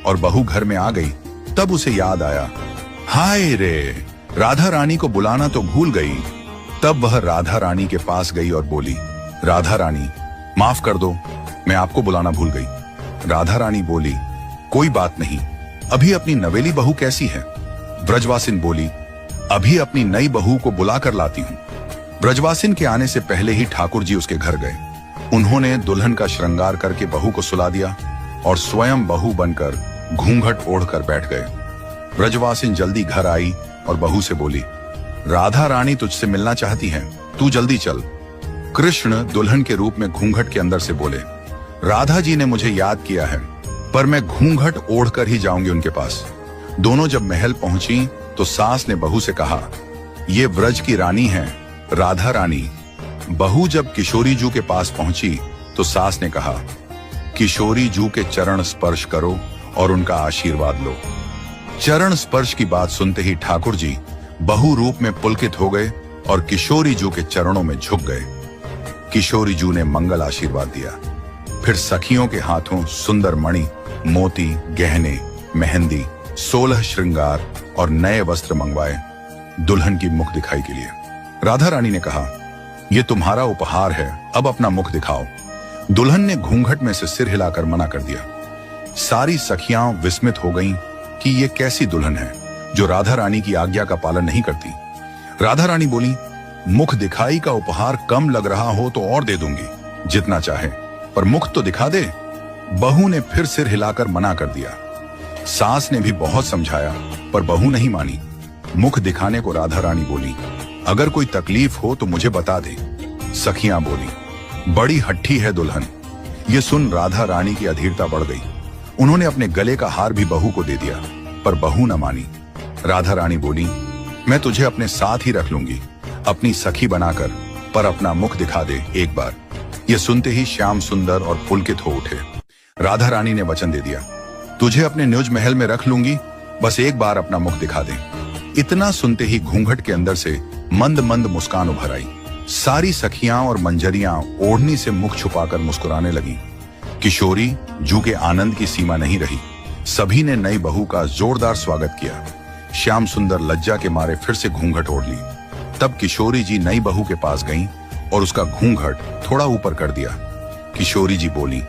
और बहू घर में आ गई तब उसे याद आया, हाय रे, राधा रानी को बुलाना तो भूल गई। तब वह राधा रानी के पास गई और बोली, राधा रानी माफ कर दो, मैं आपको बुलाना भूल गई। राधा रानी बोली, कोई बात नहीं, अभी अपनी नवेली बहू कैसी है? ब्रजवासिन बोली, अभी अपनी नई बहू को बुला कर लाती हूं। ब्रजवासिन के आने से पहले ही ठाकुर जी उसके घर गए। उन्होंने दुल्हन का श्रृंगार करके बहू को सुला दिया और स्वयं बहू बनकर घूंघट ओढ़कर बैठ गए। ब्रजवासिन जल्दी घर आई और बहू से बोली, राधा रानी तुझसे मिलना चाहती है, तू जल्दी चल। कृष्ण दुल्हन के रूप में घूंघट के अंदर से बोले, राधा जी ने मुझे याद किया है, पर मैं घूंघट ओढ़कर ही जाऊंगी उनके पास। दोनों जब महल पहुंची तो सास ने बहू से कहा, ये ब्रज की रानी है, राधा रानी। बहू जब किशोरी जू के पास पहुंची तो सास ने कहा, किशोरी जू के चरण स्पर्श करो और उनका आशीर्वाद लो। चरण स्पर्श की बात सुनते ही ठाकुर जी बहू रूप में पुलकित हो गए और किशोरी जू के चरणों में झुक गए। किशोरी जू ने मंगल आशीर्वाद दिया। फिर सखियों के हाथों सुंदर मणि, मोती, गहने, मेहंदी, 16 श्रृंगार और नए वस्त्र मंगवाए दुल्हन की मुख दिखाई के लिए। राधा रानी ने कहा, यह तुम्हारा उपहार है, अब अपना मुख दिखाओ। दुल्हन ने घूंघट में से सिर हिलाकर मना कर दिया। सारी सखियां विस्मित हो गईं कि यह कैसी दुल्हन है जो राधा रानी की आज्ञा का पालन नहीं करती। राधा रानी बोली, मुख दिखाई का उपहार कम लग रहा हो तो और दे दूंगी, जितना चाहे, पर मुख तो दिखा दे। बहू ने फिर सिर हिलाकर मना कर दिया। सास ने भी बहुत समझाया पर बहू नहीं मानी। मुख दिखाने को राधा रानी बोली, अगर कोई तकलीफ हो तो मुझे बता दे। सखियां बोली, बड़ी हट्ठी है दुल्हन। ये सुन राधा रानी की अधीरता बढ़ गई। उन्होंने अपने गले का हार भी बहू को दे दिया, पर बहू न मानी। राधा रानी बोली, मैं तुझे अपने साथ ही रख लूंगी, अपनी सखी बनाकर, पर अपना मुख दिखा दे एक बार। यह सुनते ही श्याम सुंदर और पुलकित हो उठे। राधा रानी ने वचन दे दिया, तुझे अपने निज महल में रख लूंगी, बस एक बार अपना मुख दिखा दे। इतना सुनते ही घूंघट के अंदर से मंद मंद मुस्कान उभर आई। सारी सखियां और मंजरियां ओढ़नी से मुख छुपाकर मुस्कुराने लगी। किशोरी जू के आनंद की सीमा नहीं रही। सभी ने नई बहू का जोरदार स्वागत किया। श्याम सुंदर लज्जा के मारे फिर से घूंघट ओढ़ ली। तब किशोरी जी नई बहू के पास गईं और उसका घूंघट थोड़ा ऊपर कर दिया। किशोरी जी बोली,